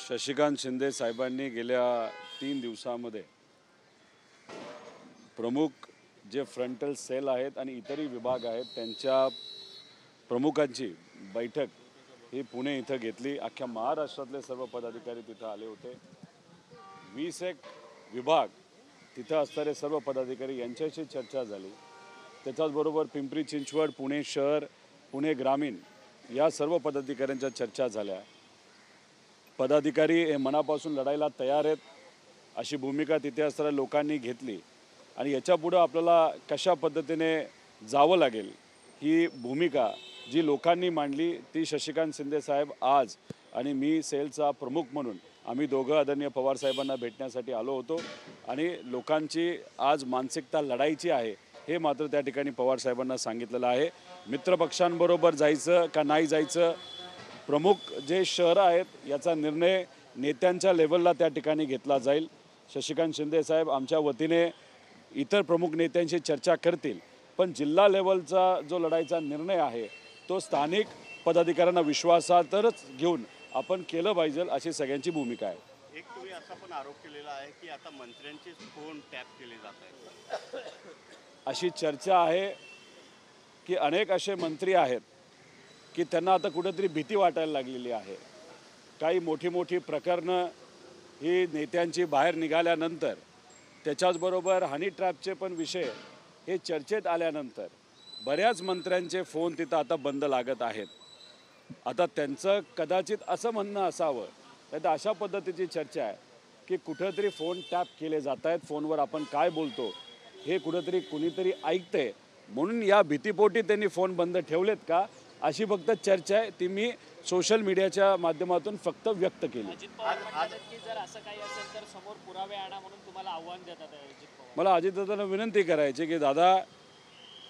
शशिकांत शिंदे साहेबांनी गेल्या 3 दिवसांमध्ये प्रमुख जे फ्रंटल सेल आहेत आणि इतरही विभाग आहेत त्यांच्या प्रमुखांची बैठक ही पुणे इथं घेतली। अख्ख्या महाराष्ट्रातले सर्व पदाधिकारी तिथं आले होते। 21 विभाग तिथं असणारे सर्व पदाधिकारी यांच्याशी चर्चा झाली। त्याच्याबरोबर पिंपरी चिंचवड, पुणे शहर, पुणे ग्रामीण या सर्व पदाधिकाऱ्यांच्या चर्चा झाल्या। पदाधिकारी हे मनापासून लढायला तयार आहेत अशी भूमिका तिथे असणाऱ्या लोकांनी घेतली आणि याच्यापुढे आपल्याला कशा पद्धतीने जावं लागेल ही भूमिका जी लोकांनी मांडली ती शशिकांत शिंदे साहेब आज आणि मी सेलचा प्रमुख म्हणून आम्ही दोघं आदरणीय पवार साहेबांना भेटण्यासाठी आलो होतो आणि लोकांची आज मानसिकता लढायची आहे हे मात्र त्या ठिकाणी पवार साहेबांना सांगितलेलं आहे। मित्रपक्षांबरोबर जायचं का नाही जायचं, प्रमुख जे शहर आहेत याचा निर्णय नेत्यांच्या लेवलला त्या ठिकाणी घेतला जाईल। शशिकांत शिंदे साहेब आमच्या वतीने इतर प्रमुख नेत्यांशी चर्चा करतील, पण जिल्हा लेवलचा जो लढाईचा निर्णय आहे तो स्थानिक पदाधिकाऱ्यांना विश्वासातच घेऊन आपण केलं पाहिजे अशी सगळ्यांची भूमिका आहे। एक तुम्ही असा पण आरोप केलेला आहे की आता मंत्र्यांचे फोन टॅप केले जात आहेत, अशी चर्चा आहे की अनेक असे मंत्री आहेत की त्यांना आता कुठेतरी भीती वाटायला लागलेली आहे। काही मोठी प्रकरणं ही नेत्यांची बाहेर निघाल्यानंतर त्याच्याचबरोबर हनी ट्रॅपचे पण विषय हे चर्चेत आल्यानंतर बऱ्याच मंत्र्यांचे फोन तिथं आता बंद लागत आहेत। आता त्यांचं कदाचित असं म्हणणं असावं तर अशा पद्धतीची चर्चा आहे की कुठंतरी फोन टॅप केले जात आहेत, फोनवर आपण काय बोलतो हे कुठंतरी कुणीतरी ऐकते म्हणून या भीतीपोटी त्यांनी फोन बंद ठेवलेत का अशी फक्त चर्चा आहे, ती मी सोशल मीडियाच्या माध्यमातून फक्त व्यक्त केली। जर असं काही असेल तर समोर पुरावे आणा म्हणून तुम्हाला आव्हान देतात अजित पवार। मला अजितदादांना विनंती करायची की दादा,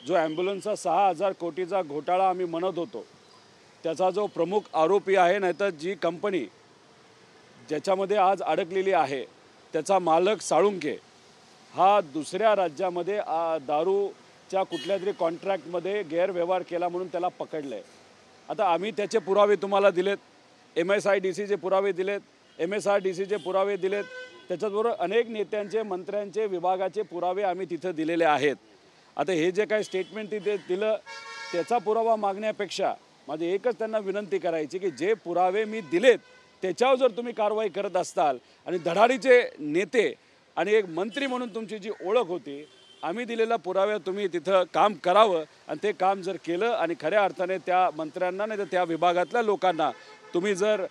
जो ॲम्ब्युलन्सचा 6,000 कोटीचा घोटाळा आम्ही म्हणत होतो त्याचा जो प्रमुख आरोपी आहे नाही तर जी कंपनी ज्याच्यामध्ये आज अडकलेली आहे त्याचा मालक साळुंके हा दुसऱ्या राज्यामध्ये दारूच्या कुठल्या तरी कॉन्ट्रॅक्टमध्ये गैरव्यवहार केला म्हणून त्याला पकडलं आहे। आता आम्ही त्याचे पुरावे तुम्हाला दिलेत, MSIDCचे पुरावे दिलेत, MSRDCचे पुरावे दिलेत, त्याच्याचबरोबर अनेक नेत्यांचे, मंत्र्यांचे, विभागाचे पुरावे आम्ही तिथं दिलेले आहेत। आता हे जे काही स्टेटमेंट तिथे दिलं त्याचा पुरावा मागण्यापेक्षा माझी एकच त्यांना विनंती करायची की जे पुरावे मी दिलेत त्याच्यावर जर तुम्ही कारवाई करत असताल आणि धडाडीचे नेते आणि एक मंत्री म्हणून तुमची जी ओळख होती, आम्ही दिलेल्या पुराव्या तुम्ही तिथं काम करावं आणि ते काम जर केलं आणि खऱ्या अर्थाने त्या मंत्र्यांना नाही तर त्या विभागातल्या लोकांना तुम्ही जर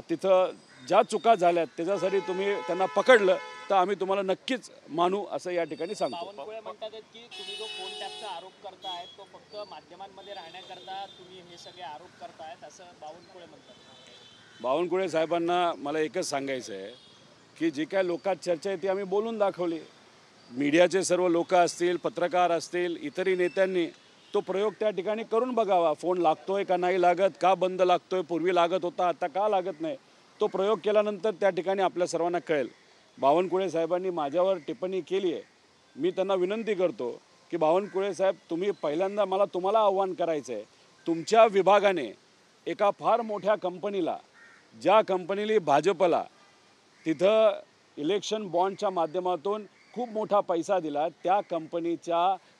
तिथं ज्या चुका झाल्यात त्याच्यासाठी तुम्ही त्यांना पकडलं तर आम्ही तुम्हाला नक्कीच मानू असं या ठिकाणी सांगतो। बावनकुळे म्हणतात की तुम्ही जो फोन टॅपचा आरोप करताय तो फक्त माध्यमांमध्ये राहण्याकरता तुम्ही हे सगळे आरोप करतायत असं बावनकुळे म्हणतात। बावनकुळे साहेबांना मला एकच सांगायचं आहे की जी काय लोकात चर्चा आहे ती आम्ही बोलून दाखवली। मीडियाचे सर्व लोक असतील, पत्रकार असतील, इतरही नेत्यांनी तो प्रयोग त्या ठिकाणी करून बघावा। फोन लागतोय का नाही लागत, का बंद लागतोय, पूर्वी लागत होता आता का लागत नाही, तो प्रयोग केल्यानंतर त्या ठिकाणी आपल्या सर्वांना कळेल। बावनकुळे साहेबांनी माझ्यावर टिप्पणी केली आहे, मी त्यांना विनंती करतो की बावनकुळे साहेब तुम्ही पहिल्यांदा तुम्हाला आव्हान करायचं आहे, तुमच्या विभागाने एका फार मोठ्या कंपनीला, ज्या कंपनीला भाजपला तिथं इलेक्शन बॉन्डच्या माध्यमातून खूप मोठा पैसा दिला, त्या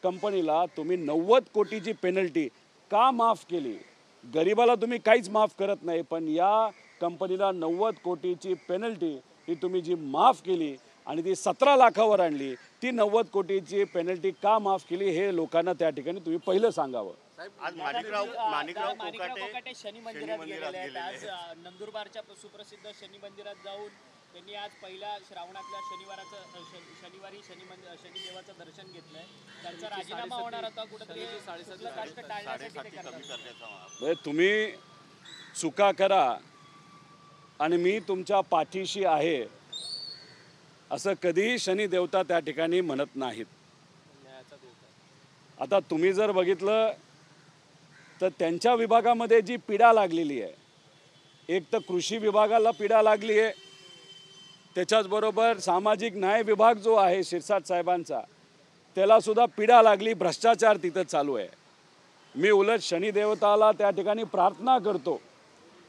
कंपनीला तुम्ही 90 कोटीची पेनल्टी का माफ केली? गरिबाला तुम्ही काहीच माफ करत नाही, पण या कंपनीला 90 कोटीची पेनल्टी ही तुम्ही जी माफ केली आणि ती 17 लाखावर आणली, ती 90 कोटीची पेनल्टी का माफ केली हे लोकांना त्या ठिकाणी तुम्ही पहिलं सांगावं। आज माणिकराव कोकाटे शनी मंदिरात गेलेले आहेत। आज नंदुरबारच्या सुप्रसिद्ध शनी मंदिरात जाऊन त्यांनी आज पहिल्या श्रावणातल्या शनिवारी शनिदेवाचं दर्शन घेतलंय। त्यांचा राजीनामा होणार होता कुठेतरी राष्ट्र टाळण्यासाठी। तुम्ही चुका करा आणि मी तुमच्या पाठीशी आहे असं कधीही शनी देवता त्या ठिकाणी म्हणत नाहीत। आता तुम्ही जर बघितलं तर त्यांच्या विभागामध्ये जी पीडा लागलेली आहे, एक तर कृषी विभागाला पीडा लागली आहे, त्याच्याचबरोबर सामाजिक न्याय विभाग जो आहे शिरसाट साहेबांचा त्यालासुद्धा पीडा लागली, भ्रष्टाचार तिथं चालू आहे। मी उलट शनिदेवताला त्या ठिकाणी प्रार्थना करतो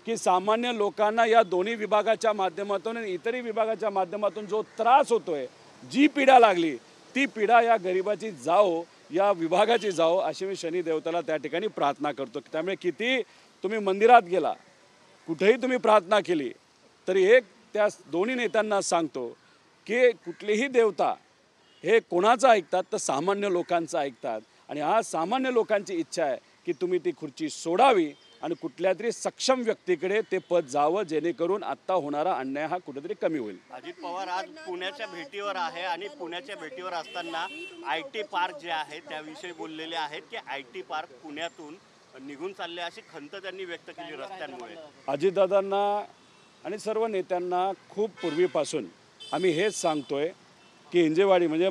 की सामान्य लोकांना या दोन्ही विभागाच्या माध्यमातून आणि इतरही विभागाच्या माध्यमातून जो त्रास होतोय, जी पीडा लागली, ती पीडा या गरिबाची जाओ, या विभागाची जाओ, अशी मी शनी देवताला त्या ठिकाणी प्रार्थना करतो. त्यामुळे किती तुम्ही मंदिरात गेला, कुठेही तुम्ही प्रार्थना केली, तरी एक त्या दोन्ही नेत्यांना सांगतो की कुठलीही देवता हे कोणाचं ऐकतात तर सामान्य लोकांचं ऐकतात. आणि आज सामान्य लोकांची इच्छा आहे की तुम्ही ती खुर्ची सोडावी आणि कुठल्या तरी सक्षम व्यक्तीकडे ते पद जावं, जेणेकरून आत्ता होणारा अन्याय हा कुठेतरी कमी होईल. अजित पवार आज पुण्याच्या भेटीवर आहे आणि पुण्याच्या भेटीवर असताना IT पार्क जे आहे त्याविषयी बोललेले आहेत की IT पार्क पुण्यातून निघून चालले अशी खंत त्यांनी व्यक्त केली रस्त्यांमुळे. अजितदादांना आणि सर्व नेत्यांना खूप पूर्वीपासून आम्ही हेच सांगतोय की हिंजेवाडी म्हणजे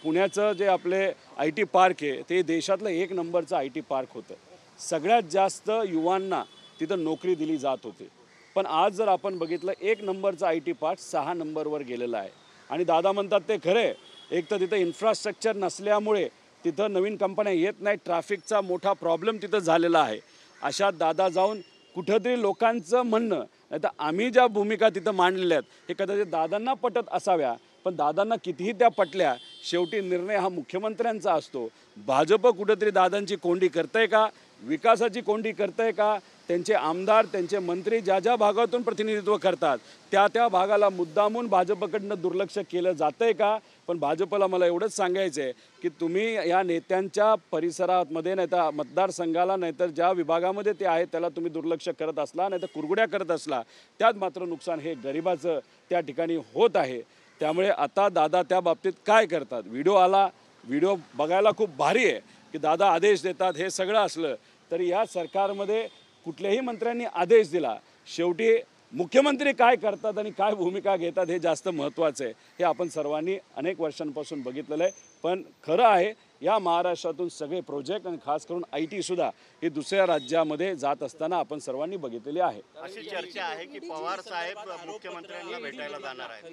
पुण्याचं जे आपले IT पार्क आहे ते देशातलं 1 नंबरचं IT पार्क होतं. सगळ्यात जास्त युवांना तिथं नोकरी दिली जात होती. पण आज जर आपण बघितलं 1 नंबरचा IT पार्क 6 नंबरवर गेलेला आहे. आणि दादा म्हणतात ते खरे, एक तर तिथं इन्फ्रास्ट्रक्चर नसल्यामुळे तिथं नवीन कंपन्या येत नाही, ट्रॅफिकचा मोठा प्रॉब्लेम तिथं झालेला आहे. अशा दादा जाऊन कुठंतरी लोकांचं म्हणणं नाही तर आम्ही ज्या भूमिका तिथं मांडलेल्या आहेत हे कदाचित दादांना पटत असाव्या, पण दादांना कितीही त्या पटल्या, शेवटी निर्णय हा मुख्यमंत्र्यांचा असतो. भाजप कुठंतरी दादांची कोंडी करतंय का, विकासाची कोंडी करतंय का, त्यांचे आमदार त्यांचे मंत्री ज्या ज्या भागातून प्रतिनिधित्व करतात त्या त्या भागाला मुद्दामून भाजपकडनं दुर्लक्ष केलं जातंय का. पण भाजपला मला एवढंच सांगायचं आहे की तुम्ही या नेत्यांच्या परिसरामध्ये नाही तर मतदारसंघाला नाही तर ज्या विभागामध्ये ते आहेत त्याला तुम्ही दुर्लक्ष करत असला नाही तर कुरगुड्या करत असला, त्यात मात्र नुकसान हे गरिबाचं त्या ठिकाणी होत आहे. त्यामुळे आता दादा त्या बाबतीत काय करतात, व्हिडिओ बघायला खूप भारी आहे की दादा आदेश देतात. हे सगळं असलं तरी या सरकारमध्ये कुठल्याही मंत्र्यांनी आदेश दिला, शेवटी मुख्यमंत्री काय करतात आणि काय भूमिका घेतात हे जास्त महत्त्वाचं आहे. हे आपण सर्वांनी अनेक वर्षांपासून बघितलेलं आहे. पण खरं आहे या महाराष्ट्रातून सगळे प्रोजेक्ट आणि खास करून IT सुद्धा हे दुसऱ्या राज्यामध्ये जात असताना आपण सर्वांनी बघितलेली आहे. अशी चर्चा आहे की पवार साहेब मुख्यमंत्र्यांना भेटायला जाणार आहेत.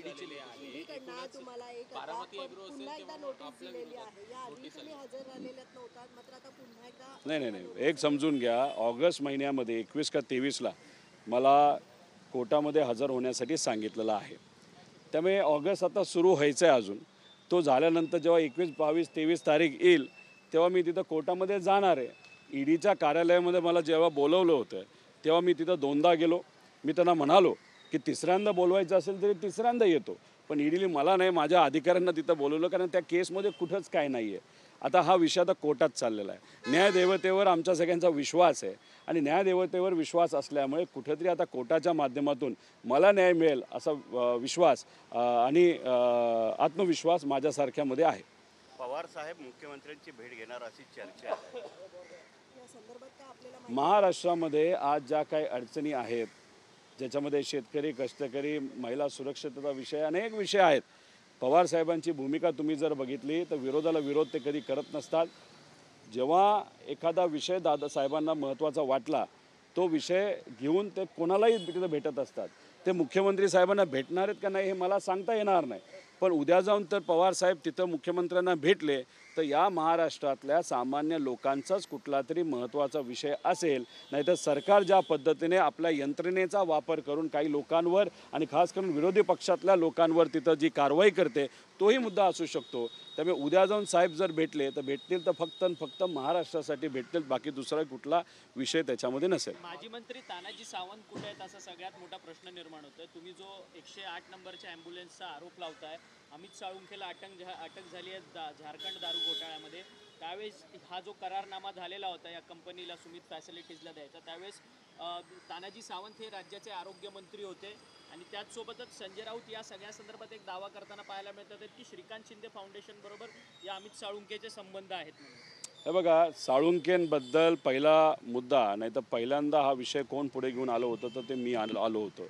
तुम्हाला एक आता पुन्हा एकदा नोटीस दिलेली आहे. या आधी तुम्ही हजर राहिलेल्यात नव्हतात, मात्र आता पुन्हा एकदा नाही, एक समजून घ्या, ऑगस्ट महिन्यामध्ये 21 का 23ला मला कोर्टामध्ये हजर होण्यासाठी सांगितलेलं आहे. त्यामुळे ऑगस्ट आता सुरू व्हायचं आहे अजून. तो झाल्यानंतर जेव्हा 21, 22, 23 तारीख येईल तेव्हा मी तिथं कोर्टामध्ये जाणार आहे. EDच्या कार्यालयामध्ये मला जेव्हा बोलवलं होतं तेव्हा मी तिथं 2दा गेलो. मी त्यांना म्हणालो की तिसऱ्यांदा बोलवायचं असेल तरी तिसऱ्यांदा येतो, पण EDने मला नाही माझ्या अधिकाऱ्यांना तिथं बोलवलं, कारण त्या केसमध्ये कुठंच काय नाही आहे. आता हा विषय आता कोर्टात चाललेला आहे. न्यायदेवतेवर आमच्या सगळ्यांचा विश्वास आहे आणि न्यायदेवतेवर विश्वास असल्यामुळे कुठंतरी आता कोर्टाच्या माध्यमातून मला न्याय मिळेल असा विश्वास आणि आत्मविश्वास माझ्यासारख्यामध्ये आहे. पवार साहेब मुख्यमंत्र्यांची भेट घेणार अशी चर्चा आहे. या संदर्भात काय आपल्याला महाराष्ट्रामध्ये आज ज्या काही अडचणी आहेत, ज्याच्यामध्ये शेतकरी, कष्टकरी, महिला सुरक्षितता विषय, अनेक विषय आहेत. पवार साहेबांची भूमिका तुम्ही जर बघितली तर विरोधाला विरोध ते कधी करत नसतात. जेव्हा एखादा विषय दादासाहेबांना महत्त्वाचा वाटला तो विषय घेऊन ते कोणालाही तिथं भेटत असतात. ते मुख्यमंत्री साहेबांना भेटणार आहेत का नाही हे मला सांगता येणार नाही, पण उद्या जाऊन तर पवार साहेब तिथं मुख्यमंत्र्यांना भेटले तर या महाराष्ट्रातल्या सामान्य लोकांचाच कुठला तरी महत्त्वाचा विषय असेल. नाहीतर सरकार ज्या पद्धतीने आपल्या यंत्रणेचा वापर करून काही लोकांवर आणि खास करून विरोधी पक्षातल्या लोकांवर तिथं जी कारवाई करते तोही मुद्दा असू शकतो. त्यामुळे उद्या जाऊन साहेब जर भेटले तर भेटतील तर फक्त महाराष्ट्रासाठी भेटतील, बाकी दुसरा कुठला विषय त्याच्यामध्ये नसेल. माजी मंत्री तानाजी सावंत कुठे आहेत असा सगळ्यात मोठा प्रश्न निर्माण होतोय. तुम्ही जो 108 नंबरच्या ॲम्ब्युलन्सचा आरोप लावताय, अमित साळुंखेला अटक झाली आहे झारखंड दारू घोटाळ्यामध्ये. त्यावेळेस हा जो करारनामा झालेला होता या कंपनीला सुमित फॅसिलिटीजला द्यायचा, त्यावेळेस तानाजी सावंत हे राज्याचे आरोग्यमंत्री होते आणि त्याचसोबतच संजय राऊत या सगळ्या संदर्भात एक दावा करताना पाहायला मिळतात की श्रीकांत शिंदे फाउंडेशन बरोबर या अमित साळुंखेचे संबंध आहेत म्हणून. हे बघा, साळुंखेंबद्दल पहिला मुद्दा नाही तर पहिल्यांदा हा विषय कोण पुढे घेऊन आलो होतं तर ते मी आलो होतो.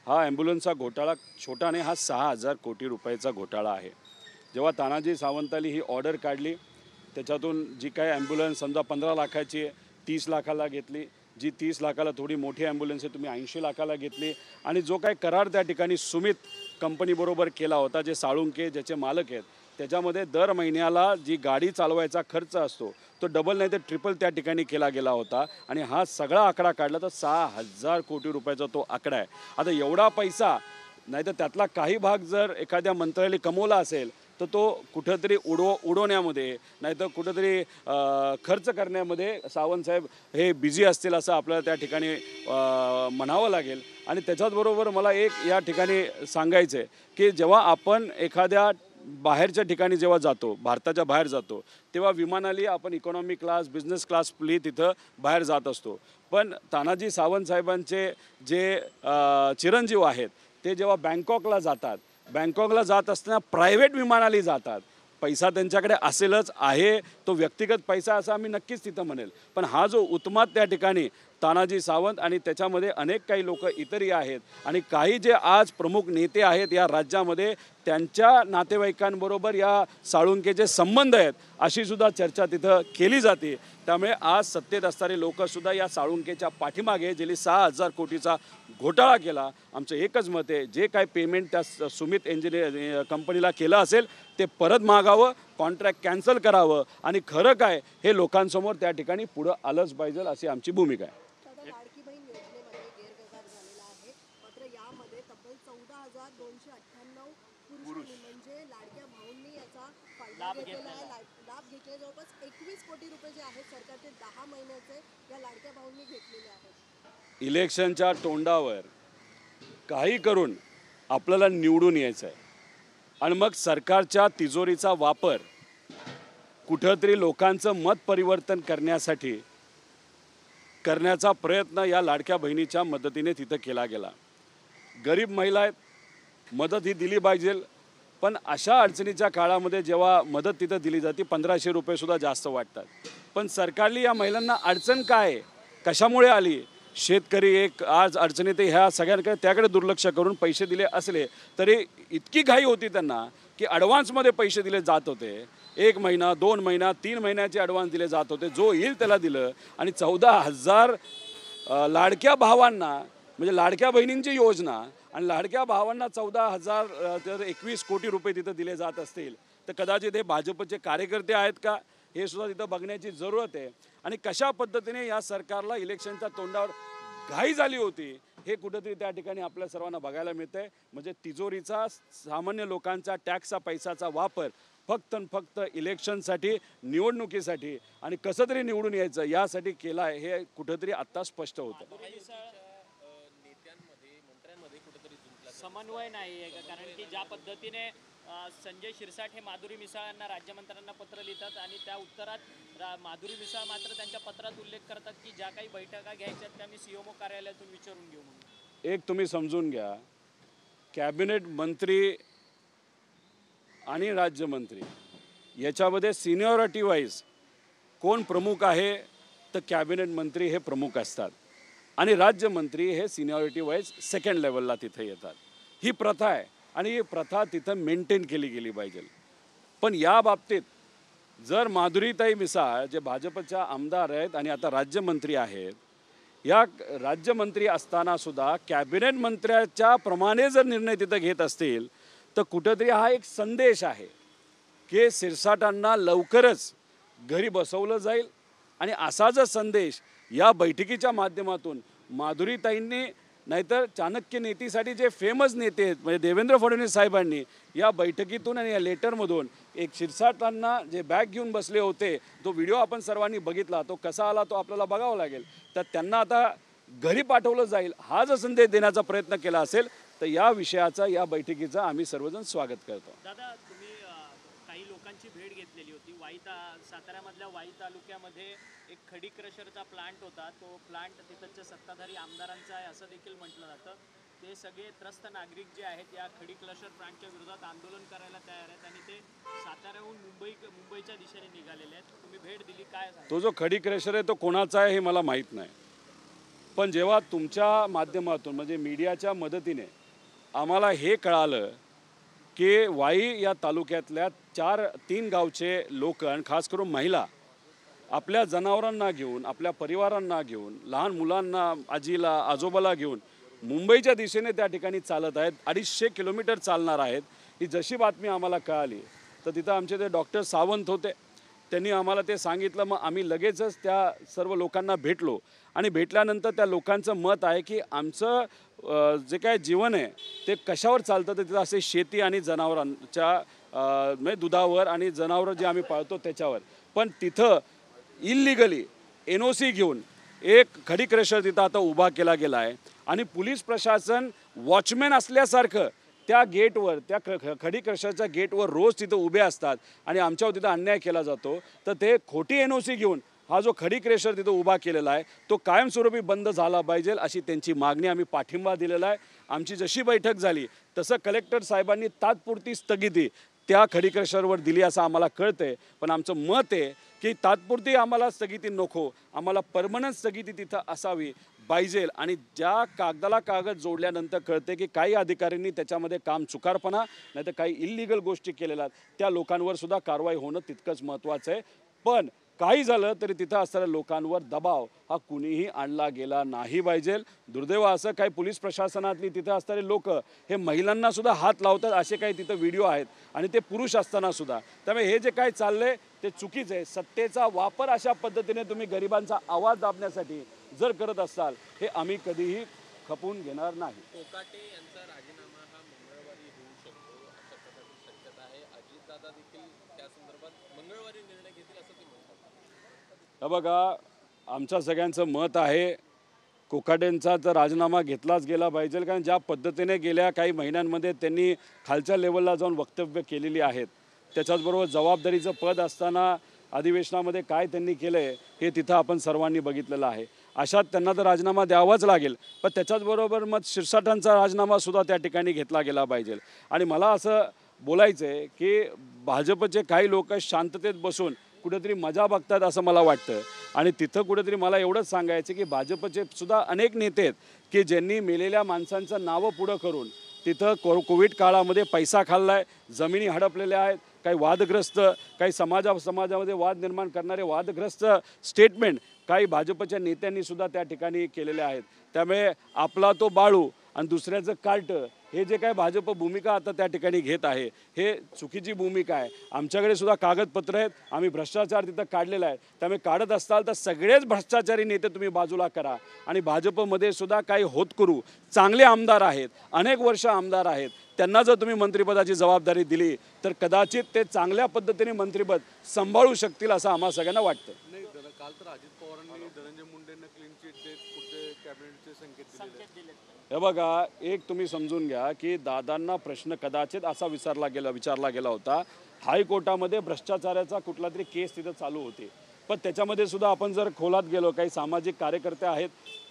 हा ॲम्ब्युलन्सचा घोटाळा छोटा नाही, हा 6,000 कोटी रुपयाचा घोटाळा आहे. जेव्हा तानाजी सावंतांनी ही ऑर्डर काढली त्याच्यातून जी काही ॲम्ब्युलन्स समजा 15 लाखाची 30 लाखाला घेतली, जी 30 लाखाला थोडी मोठी ॲम्ब्युलन्स आहे तुम्ही 80 लाखाला घेतली, आणि जो काही करार त्या ठिकाणी सुमित कंपनीबरोबर केला होता, जे साळुंखे ज्याचे मालक आहेत त्याच्यामध्ये दर महिन्याला जी गाडी चालवायचा खर्च असतो तो डबल नाही तर ट्रिपल त्या ठिकाणी केला गेला होता आणि हा सगळा आकडा काढला तर 6,000 कोटी रुपयाचा तो आकडा आहे. आता एवढा पैसा नाही तर त्यातला काही भाग जर एखाद्या मंत्र्याने कमवला असेल तर तो कुठंतरी उडवण्यामध्ये नाहीतर कुठंतरी खर्च करण्यामध्ये सावंतसाहेब हे बिझी असतील असं आपल्याला त्या ठिकाणी म्हणावं लागेल. आणि त्याच्याचबरोबर मला एक या ठिकाणी सांगायचं आहे की जेव्हा आपण एखाद्या बाहेरच्या ठिकाणी जेव्हा जातो, भारताच्या बाहेर जातो, तेव्हा विमानाने आपण इकॉनॉमी क्लास बिझनेस क्लासली तिथं बाहेर जात असतो. पण तानाजी सावंत साहेबांचे जे चिरंजीव आहेत ते जेव्हा बँकॉकला जातात, बँकॉकला जात असताना प्रायव्हेट विमानाने जातात. पैसा त्यांच्याकडे असेलच आहे, तो व्यक्तिगत पैसा असा आम्ही नक्कीच तिथं म्हणेल. पण हा जो उत्माद त्या ठिकाणी तानाजी सावंत आणि त्याच्यामध्ये अनेक काही लोक इतरही आहेत आणि काही जे आज प्रमुख नेते आहेत या राज्यामध्ये त्यांच्या नातेवाईकांबरोबर या साळुंकेचे संबंध आहेत अशी सुद्धा चर्चा तिथं केली जाते. त्यामुळे आज सत्तेत असणारे लोकसुद्धा या साळुंकेच्या पाठीमागे ज्यांनी 6,000 कोटीचा घोटाळा केला. आमचं एकच मत आहे, जे काय पेमेंट त्या सुमित इंजिनियर कंपनीला केलं असेल ते परत मागावं, कॉन्ट्रॅक्ट कॅन्सल करावं आणि खरं काय हे लोकांसमोर त्या ठिकाणी पुढं आलंच पाहिजे अशी आमची भूमिका आहे. लाडकी बहीण योजनेमध्ये गैरव्यवहार झालेला आहे. मात्र यामध्ये तब्बल 14,298 पुरुषांनी म्हणजे लाडक्या भाऊंनी याचा फायदा घेतलेला आहे. लाभ घेतले जवळपास 21 कोटी रुपये जे आहेत सरकारचे 10 महिन्याचे या लाडक्या भाऊंनी घेतलेले आहेत. इलेक्शनच्या तोंडावर काही करून आपल्याला निवडून यायचं आहे आणि मग सरकारच्या तिजोरीचा वापर कुठंतरी लोकांचं मत परिवर्तन करण्याचा प्रयत्न या लाडक्या बहिणीच्या मदतीने तिथं केला गेला. गरीब महिला आहेत, मदत ही दिली पाहिजे. पण अशा अडचणीच्या काळामध्ये जेव्हा मदत तिथं दिली जाते 1,500 रुपयेसुद्धा जास्त वाटतात. पण सरकारली या महिलांना अडचण काय, कशामुळे आली? शेतकरी एक आज अडचणीत ह्या सगळ्यांकडे त्याकडे दुर्लक्ष करून पैसे दिले असले तरी इतकी घाई होती त्यांना की ॲडव्हान्समध्ये पैसे दिले जात होते. 1 महिना 2 महिना 3 महिन्याचे ॲडव्हान्स दिले जात होते. जो येईल त्याला दिलं आणि 14,000 लाडक्या भावांना म्हणजे लाडक्या बहिणींची योजना आणि लाडक्या भावांना 14,021 कोटी रुपये तिथं दिले जात असतील तर कदाचित हे भाजपचे कार्यकर्ते आहेत का हे सुद्धा तिथं बघण्याची जरूरत आहे. आणि कशा पद्धतीने या सरकारला इलेक्शनच्या तोंडावर घाई झाली होती हे कुठंतरी त्या ठिकाणी आपल्या सर्वांना बघायला मिळतं आहे. म्हणजे तिजोरीचा सामान्य लोकांचा टॅक्सचा पैशाचा वापर फक्त आणि फक्त इलेक्शनसाठी निवडणुकीसाठी आणि कसं तरी निवडून यायचं यासाठी केला आहे हे कुठंतरी आत्ता स्पष्ट होतं. समन्वय नाही आहे का? कारण की ज्या पद्धतीने संजय शिरसाट हे माधुरी मिसाळ यांना राज्यमंत्र्यांना पत्र लिहितात आणि त्या उत्तरात माधुरी मिसाळ मात्र त्यांच्या पत्रात उल्लेख करतात की ज्या काही बैठका घ्यायच्यात त्या मी सीएमओ कार्यालयातून विचारून घेऊ म्हणून. एक तुम्ही समजून घ्या, कॅबिनेट मंत्री आणि राज्यमंत्री याच्यामध्ये सिनियरिटी वाईज कोण प्रमुख आहे तर कॅबिनेट मंत्री हे प्रमुख असतात आणि राज्यमंत्री हे सिनियरिटी वाईज सेकंड लेवलला तिथे येतात. ही प्रथा आहे आणि ही प्रथा तिथं मेंटेन केली गेली पाहिजे. पण या बाबतीत जर माधुरीताई मिसाळ जे भाजपच्या आमदार आहेत आणि आता राज्यमंत्री आहेत, या राज्यमंत्री असतानासुद्धा कॅबिनेट मंत्र्याच्या प्रमाणे जर निर्णय तिथं घेत असतील तर कुठंतरी हा एक संदेश आहे की शिरसाटांना लवकरच घरी बसवलं जाईल. आणि असा जर संदेश या बैठकीच्या माध्यमातून माधुरीताईंनी नाहीतर चाणक्य नीतीसाठी जे फेमस नेते आहेत म्हणजे देवेंद्र फडणवीस साहेबांनी या बैठकीतून आणि या लेटरमधून एक शिरसाटांना जे बॅग घेऊन बसले होते तो व्हिडिओ आपण सर्वांनी बघितला, तो कसा आला तो आपल्याला बघावा लागेल. तर त्यांना आता घरी पाठवलं जाईल हा जर संदेश देण्याचा प्रयत्न केला असेल तर या विषयाचा या बैठकीचं आम्ही सर्वजण स्वागत करतो. दादा, तुम्ही काही लोकांची भेट घेतलेली होती. साताऱ्यामधल्या वाई तालुक्यामध्ये एक खडी क्रशरचा प्लांट होता. तो प्लांट तिथलच्या सत्ताधारी आमदारांचा आहे असं देखील म्हटलं जातं. ते सगळे त्रस्त नागरिक जे आहेत या खडी क्रशर प्लांटच्या विरोधात आंदोलन करायला तयार आहेत आणि ते साताऱ्याहून मुंबईच्या दिशेने निघालेले आहेत. तुम्ही भेट दिली, काय तो जो खडी क्रशर आहे तो कोणाचा आहे हे मला माहीत नाही. पण जेव्हा तुमच्या माध्यमातून म्हणजे मीडियाच्या मदतीने आम्हाला हे कळालं की वाई या तालुक्यातल्या 3 गावचे लोक आणि खास करून महिला आपल्या जनावरांना घेऊन आपल्या परिवारांना घेऊन लहान मुलांना आजीला आजोबाला घेऊन मुंबईच्या दिशेने त्या ठिकाणी चालत आहेत. 250 किलोमीटर चालणार आहेत. ही जशी बातमी आम्हाला कळाली तर तिथं आमचे ते डॉक्टर सावंत होते, त्यांनी आम्हाला ते सांगितलं. मग आम्ही लगेचच त्या सर्व लोकांना भेटलो आणि भेटल्यानंतर त्या लोकांचं मत आहे की आमचं जे काय जीवन आहे ते कशावर चालतं, तर तिथं असे शेती आणि जनावरांच्या म्हणजे दुधावर आणि जनावरं जे आम्ही पाळतो त्याच्यावर. पण तिथं इल्लिगली NOC घेऊन एक खडी क्रशर तिथं आता उभा केला गेला आहे आणि पोलीस प्रशासन वॉचमॅन असल्यासारखं त्या गेटवर, त्या खडी क्रशरच्या गेटवर रोज तिथं उभे असतात आणि आमच्यावर तिथं अन्याय केला जातो. तर ते खोटी NOC घेऊन हा जो खडी क्रशर तिथं उभा केलेला आहे तो कायमस्वरूपी बंद झाला पाहिजे अशी त्यांची मागणी आम्ही पाठिंबा दिलेला आहे. आमची जशी बैठक झाली तसं कलेक्टर साहेबांनी तात्पुरती स्थगिती त्या खडी क्रशरवर दिली असं आम्हाला कळतंय. पण आमचं मत आहे की तात्पुरती आम्हाला स्थगिती नको, आम्हाला परमनंट स्थगिती तिथं असावी पाहिजे. आणि ज्या कागदाला कागद जोडल्यानंतर कळते की काही अधिकाऱ्यांनी त्याच्यामध्ये काम चुकारपणा नाही तर काही इल्लिगल गोष्टी केलेल्या त्या लोकांवर सुद्धा कारवाई होणं तितकंच महत्त्वाचं आहे. पण काही झालं तरी तिथं असणाऱ्या लोकांवर दबाव हा कुणीही आणला गेला नाही पाहिजे. दुर्दैव असं काही पोलीस प्रशासनातली तिथं असणारे लोक हे महिलांना सुद्धा हात लावतात असे काही तिथं व्हिडिओ आहेत आणि ते पुरुष असताना सुद्धा. त्यामुळे हे जे काय चाललंय ते चुकीचं आहे. सत्तेचा वापर अशा पद्धतीने तुम्ही गरिबांचा आवाज दाबण्यासाठी जर करत असाल हे आम्ही कधीही खपवून घेणार नाही. कोकाटे यांचा राजीनामा हा मंगळवारी होऊ शकतो अशा प्रकारची शक्यता आहे. अजितदादा देखील त्या संदर्भात मंगळवारी निर्णय घेतील असं ते म्हणतात. हे बघा, आमच्या सगळ्यांचं मत आहे कोकाटेंचा तर राजीनामा घेतलाच गेला पाहिजे. कारण ज्या पद्धतीने गेल्या काही महिन्यांमध्ये त्यांनी खालच्या लेवलला जाऊन वक्तव्य केलेली आहेत, त्याच्याचबरोबर जबाबदारीचं पद असताना अधिवेशनामध्ये काय त्यांनी केलं आहे हे तिथं आपण सर्वांनी बघितलेलं आहे. अशात त्यांना तर राजीनामा द्यावाच लागेल. पण त्याच्याचबरोबर मग शिरसाटांचा राजीनामासुद्धा त्या ठिकाणी घेतला गेला पाहिजे. आणि मला असं बोलायचं आहे की भाजपचे काही लोक शांततेत बसून कुठेतरी मजा बघतात असं मला वाटतं. आणि तिथं कुठेतरी मला एवढंच सांगायचं की भाजपचे सुद्धा अनेक नेते आहेत की ज्यांनी मेलेल्या माणसांचं नावं पुढं करून तिथं कोविड काळामध्ये पैसा खाल्ला आहे, जमिनी हडपलेल्या आहेत, काही वादग्रस्त, काही समाजामध्ये वाद निर्माण करणारे वादग्रस्त स्टेटमेंट काही भाजपच्या नेत्यांनी सुद्धा त्या ठिकाणी केलेले आहेत. त्यामुळे आपला तो बाळू आणि दुसऱ्याचं कार्ट हे जे काय भाजप भूमिका आता त्या ठिकाणी घेत आहे हे चुकीची भूमिका आहे. आमच्याकडे सुद्धा कागदपत्र आहेत, आम्ही भ्रष्टाचार तिथं काढलेला आहे. त्यामुळे काढत असाल तर सगळेच भ्रष्टाचारी नेते तुम्ही बाजूला करा. आणि भाजपमध्ये सुद्धा काही होतकरू चांगले आमदार आहेत, अनेक वर्ष आमदार आहेत, त्यांना जर तुम्ही मंत्रिपदाची जबाबदारी दिली तर कदाचित ते चांगल्या पद्धतीने मंत्रिपद सांभाळू शकतील असं आम्हा सगळ्यांना वाटतं. काल तर अजित पवारांनी धनंजय मुंडेंना क्लीन चिट देत पुढचे कॅबिनेटचे संकेत दिले. हे बघा, एक तुम्ही समजून घ्या की दादांना प्रश्न कदाचित असा विचारला गेला होता, हायकोर्टामध्ये भ्रष्टाचाराचा कुठला तरी केस तिथं चालू होते. पण त्याच्यामध्ये सुद्धा आपण जर खोलात गेलो, काही सामाजिक कार्यकर्ते आहेत,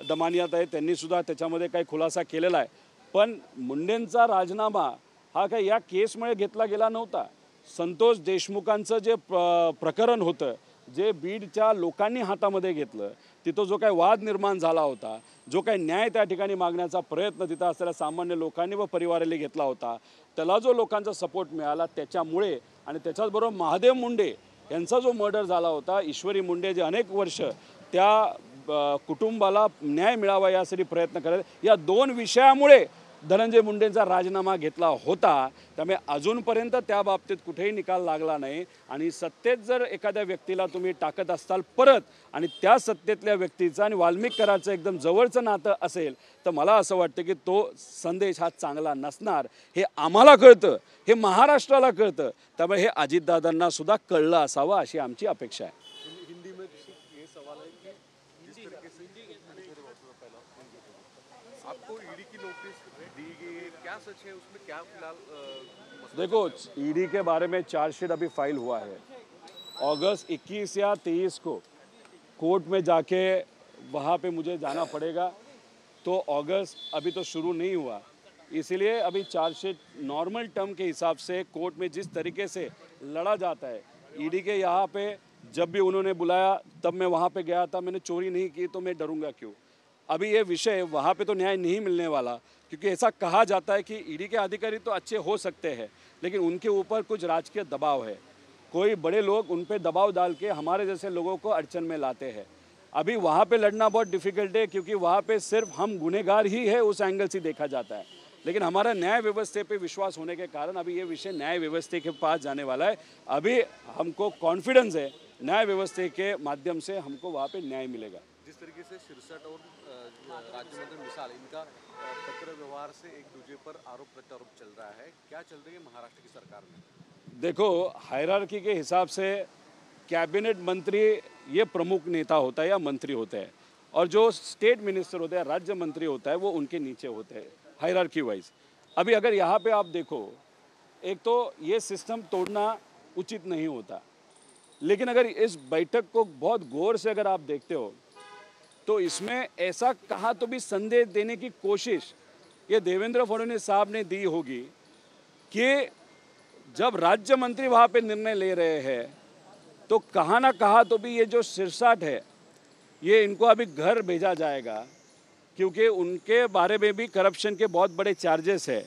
दमानियात आहेत, त्यांनी सुद्धा त्याच्यामध्ये काही खुलासा केलेला आहे. पण मुंडेंचा राजीनामा हा काही या केसमुळे घेतला गेला नव्हता. संतोष देशमुखांचं जे प्रकरण होतं, जे बीडच्या लोकांनी हातामध्ये घेतलं, तिथं जो काही वाद निर्माण झाला होता, जो काही न्याय त्या ठिकाणी मागण्याचा प्रयत्न तिथं असलेल्या सामान्य लोकांनी व परिवाराला घेतला होता, त्याला जो लोकांचा सपोर्ट मिळाला त्याच्यामुळे. आणि त्याच्याचबरोबर महादेव मुंडे यांचा जो मर्डर झाला होता, ईश्वरी मुंडे जे अनेक वर्ष त्या कुटुंबाला न्याय मिळावा यासाठी प्रयत्न करत, या दोन विषयामुळे धनंजय मुंडेंचा राजीनामा घेतला होता. त्यामुळे अजूनपर्यंत त्या बाबतीत कुठेही निकाल लागला नाही. आणि सत्तेत जर एखाद्या व्यक्तीला तुम्ही टाकत असताल परत आणि त्या सत्तेतल्या व्यक्तीचं आणि वाल्मिकराचं एकदम जवळचं नातं असेल तर मला असं वाटतं की तो संदेश हा चांगला नसणार. हे आम्हाला कळतं, हे महाराष्ट्राला कळतं. त्यामुळे हे अजितदादांना सुद्धा कळलं असावं अशी आमची अपेक्षा आहे. हिंदी में ये सवाल है कि जिस तरीके से आपको ईडी की नोटिस दी गई है, क्या सच है उसमें, क्या फिलहाल देखो, ईडी के बारे में चार्जशीट अभी फाइल हुआ है. अगस्त 21 या 23 को कोर्ट में जाके वहाँ पे मुझे जाना पड़ेगा. तो अगस्त अभी तो शुरू नहीं हुआ, इसलिए अभी चार्जशीट नॉर्मल टर्म के हिसाब से कोर्ट में जिस तरीके से लड़ा जाता है, ईडी के यहाँ पे जब भी उन्होंने बुलाया तब मैं वहाँ पे गया था. मैंने चोरी नहीं की तो मैं डरूंगा क्यों. अभी ये विषय वहाँ पे तो न्याय नहीं मिलने वाला, क्योंकि ऐसा कहा जाता है कि ईडी के अधिकारी तो अच्छे हो सकते हैं लेकिन उनके ऊपर कुछ राजकीय दबाव है. कोई बड़े लोग उन पे दबाव डाल के हमारे जैसे लोगों को अड़चन में लाते हैं. अभी वहाँ पे लड़ना बहुत डिफ़िकल्ट है, क्योंकि वहाँ पे सिर्फ हम गुनहगार ही है उस एंगल से देखा जाता है। लेकिन हमारा न्याय व्यवस्था पे विश्वास होने के कारण अभी ये विषय न्याय व्यवस्था के पास जाने वाला है। अभी हमको कॉन्फिडेंस है न्याय व्यवस्था के माध्यम से हमको वहाँ पे न्याय मिलेगा। जिस तरीके से सिरसट और राज्य मंत्री मिसाल इनका पत्र व्यवहार से एक दूसरे पर आरोप प्रत्यारोप चल रहा है, क्या चल रही है महाराष्ट्र की सरकार में? देखो, हायरार्की के हिसाब से कैबिनेट मंत्री ये प्रमुख नेता होता है या मंत्री होता है, और जो स्टेट मिनिस्टर होता है, राज्य मंत्री होता है, वो उनके नीचे होते हैं हायरार्की वाइज। अभी अगर यहाँ पे आप देखो, एक तो ये सिस्टम तोड़ना उचित नहीं होता, लेकिन अगर इस बैठक को बहुत गौर से अगर आप देखते हो तो इसमें ऐसा कहा तो भी संदेश देने की कोशिश ये देवेंद्र फडणवीस साहब ने दी होगी कि जब राज्य मंत्री वहाँ पे निर्णय ले रहे हैं तो कहाँ ना कहा तो भी ये जो सिरसाट है ये इनको अभी घर भेजा जाएगा, क्योंकि उनके बारे में भी करप्शन के बहुत बड़े चार्जेस है।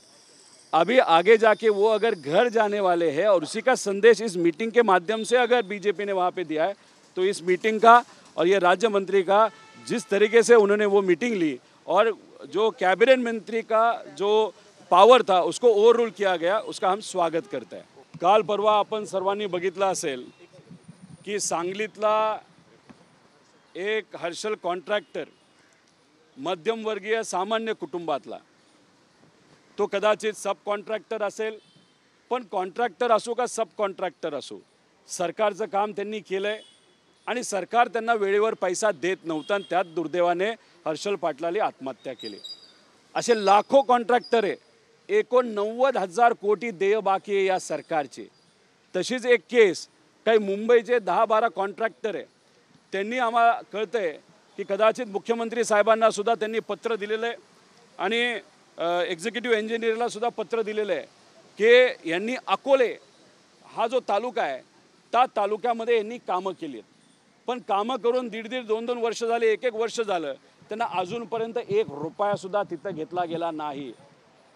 अभी आगे जाके वो अगर घर जाने वाले हैं और उसी का संदेश इस मीटिंग के माध्यम से अगर बीजेपी ने वहाँ पे दिया है, तो इस मीटिंग का और ये राज्य मंत्री का जिस तरीके से उन्होंने वो मीटिंग ली और जो कैबिनेट मंत्री का जो पावर था उसको ओव्हररूल किया गया, उसका हम स्वागत करते हैं। काल परवा आपण सर्वांनी बघितलं असेल की सांगलीतला एक हर्षल कॉन्ट्रॅक्टर मध्यमवर्गीय सामान्य कुटुंबातला, तो कदाचित सब कॉन्ट्रॅक्टर असेल, पण कॉन्ट्रॅक्टर असो का सब कॉन्ट्रॅक्टर असो, सरकारचं काम त्यांनी केलंय आणि सरकार त्यांना वेळेवर पैसा देत नव्हता आणि त्यात दुर्दैवाने हर्षल पाटलांनी आत्महत्या केली। असे लाखो कॉन्ट्रॅक्टर आहे, 89,000 कोटी देय बाकी आहे या सरकारचे। तशीच एक केस काही मुंबईचे 10-12 कॉन्ट्रॅक्टर आहे, त्यांनी आम्हाला कळतंय की कदाचित मुख्यमंत्री साहेबांना सुद्धा त्यांनी पत्र दिलेलं आहे आणि एक्झिक्युटिव्ह इंजिनियरला सुद्धा पत्र दिलेलं आहे की यांनी अकोले हा जो तालुका आहे त्या तालुक्यामध्ये यांनी कामं केली आहेत, पण कामं करून 1.5-2 वर्ष झाले, 1 वर्ष झालं, त्यांना अजूनपर्यंत 1 रुपया सुद्धा तिथं घेतला गेला नाही।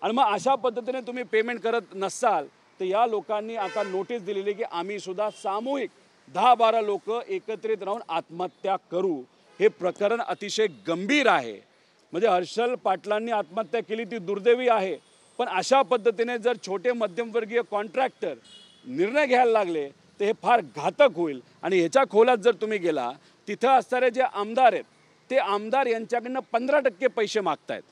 आणि मग अशा पद्धतीने तुम्ही पेमेंट करत नसाल तर या लोकांनी आता नोटीस दिलेली की आम्ही सुद्धा सामूहिक 10-12 लोक एकत्रित राहून आत्महत्या करू। हे प्रकरण अतिशय गंभीर आहे। म्हणजे हर्षल पाटलांनी आत्महत्या केली ती दुर्दैवी आहे, पण अशा पद्धतीने जर छोटे मध्यमवर्गीय कॉन्ट्रॅक्टर निर्णय घ्यायला लागले तर हे फार घातक होईल। आणि ह्याच्या खोलात जर तुम्ही गेला तिथं असणारे जे आमदार आहेत ते आमदार यांच्याकडनं 15% पैसे मागतायत,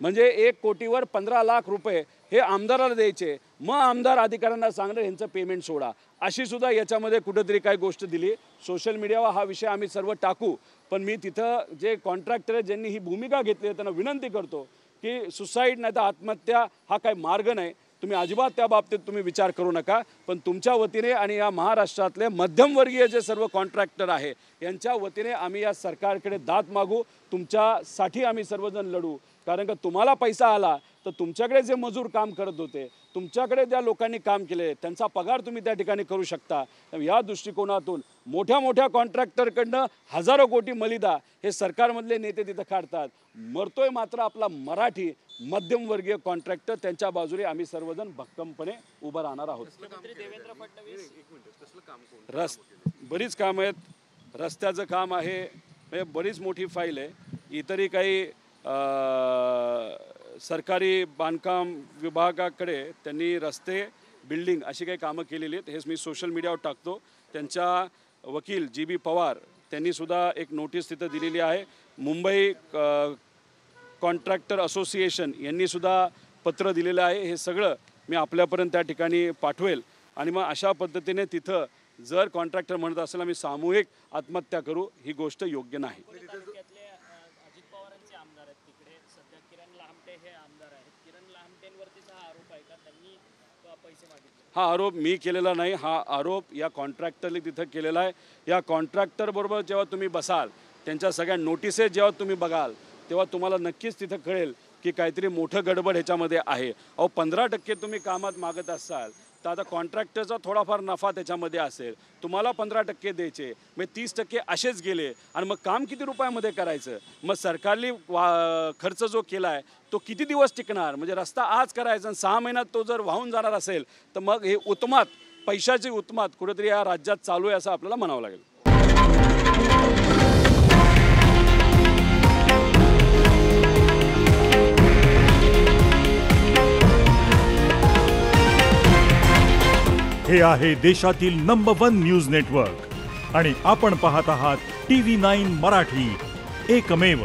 म्हणजे 1 कोटीवर 15 लाख रुपये हे आमदाराला द्यायचे, मग आमदार अधिकाऱ्यांना सांगणार यांचं पेमेंट सोडा। अशी सुद्धा याच्यामध्ये कुठेतरी काही गोष्ट दिली। सोशल मीडियावर हा विषय आम्ही सर्व टाकू, पण मी तिथं जे कॉन्ट्रॅक्टर आहेत ज्यांनी ही भूमिका घेतली आहे त्यांना विनंती करतो की सुसाईड नाही तर आत्महत्या हा काही मार्ग नाही, तुम्ही अजिबात त्या बाबतीत तुम्ही विचार करू नका। पण तुमच्या वतीने आणि या महाराष्ट्रातले मध्यमवर्गीय जे सर्व कॉन्ट्रॅक्टर आहे यांच्या वतीने आम्ही या सरकारकडे दाद मागू, तुमच्यासाठी आम्ही सर्वजण लढू। कारण का तुम्हाला पैसा आला तर तुमच्याकडे जे मजूर काम करत होते, तुमच्याकडे ज्या लोकांनी काम केले त्यांचा पगार तुम्ही त्या ठिकाणी करू शकता। या दृष्टिकोनातून मोठ्या मोठ्या कॉन्ट्रॅक्टरकडनं हजारो कोटी मलिदा हे सरकारमधले नेते तिथं काढतात, मरतोय मात्र आपला मराठी मध्यमवर्गीय कॉन्ट्रॅक्टर। त्यांच्या बाजूने आम्ही सर्वजण भक्कमपणे उभं राहणार आहोत। देवेंद्र फडणवीस बरीच काम आहेत, रस्त्याचं काम आहे, म्हणजे बरीच मोठी फाईल आहे। इतरही काही सरकारी बांधकाम विभागाकडे त्यांनी रस्ते बिल्डिंग अशी काही कामं केलेली आहेत, हेच मी सोशल मीडियावर टाकतो। त्यांच्या वकील GB पवार त्यांनी सुद्धा एक नोटीस तिथं दिलेली आहे। मुंबई कॉन्ट्रॅक्टर असोसिएशन यांनी सुद्धा पत्र दिलेलं आहे। हे सगळं मी आपल्यापर्यंत त्या ठिकाणी पाठवेल आणि मग अशा पद्धतीने तिथं जर कॉन्ट्रॅक्टर म्हणत असेल आम्ही सामूहिक आत्महत्या करू, ही गोष्ट योग्य नाही। तालुक्यातले अजित पवारांचे आमदार आहेत, तिकडे सध्या किरण लहामटे हे आमदार आहेत। किरण लहामटेंवरतीच हा आरोप आहे का त्यांनी पैसे मागितले? हा आरोप मी केलेला नाही, हा आरोप या कॉन्ट्रॅक्टरने तिथं केलेला आहे। या कॉन्ट्रॅक्टर बरोबर जेव्हा तुम्ही बसाल, त्यांच्या सगळ्या नोटिसेस जेव्हा तुम्ही बघाल तेव्हा तुम्हाला नक्कीच तिथं कळेल की काहीतरी मोठं गडबड ह्याच्यामध्ये आहे। 15% तुम्ही कामात मागत असाल तर आता कॉन्ट्रॅक्टरचा थोडाफार नफा त्याच्यामध्ये असेल, तुम्हाला 15% द्यायचे, मग 30% असेच गेले आणि मग काम किती रुपयामध्ये करायचं? मग सरकारने खर्च जो केला आहे तो किती दिवस टिकणार? म्हणजे रस्ता आज करायचा आणि 6 महिन्यात तो जर वाहून जाणार असेल तर मग हे उत्मात, पैशाची उत्मात कुठेतरी या राज्यात चालू आहे असं आपल्याला म्हणावं लागेल। हे आहे देशातील नंबर 1 न्यूज नेटवर्क आणि आपण पाहत आहात TV9 मराठी, एकमेव.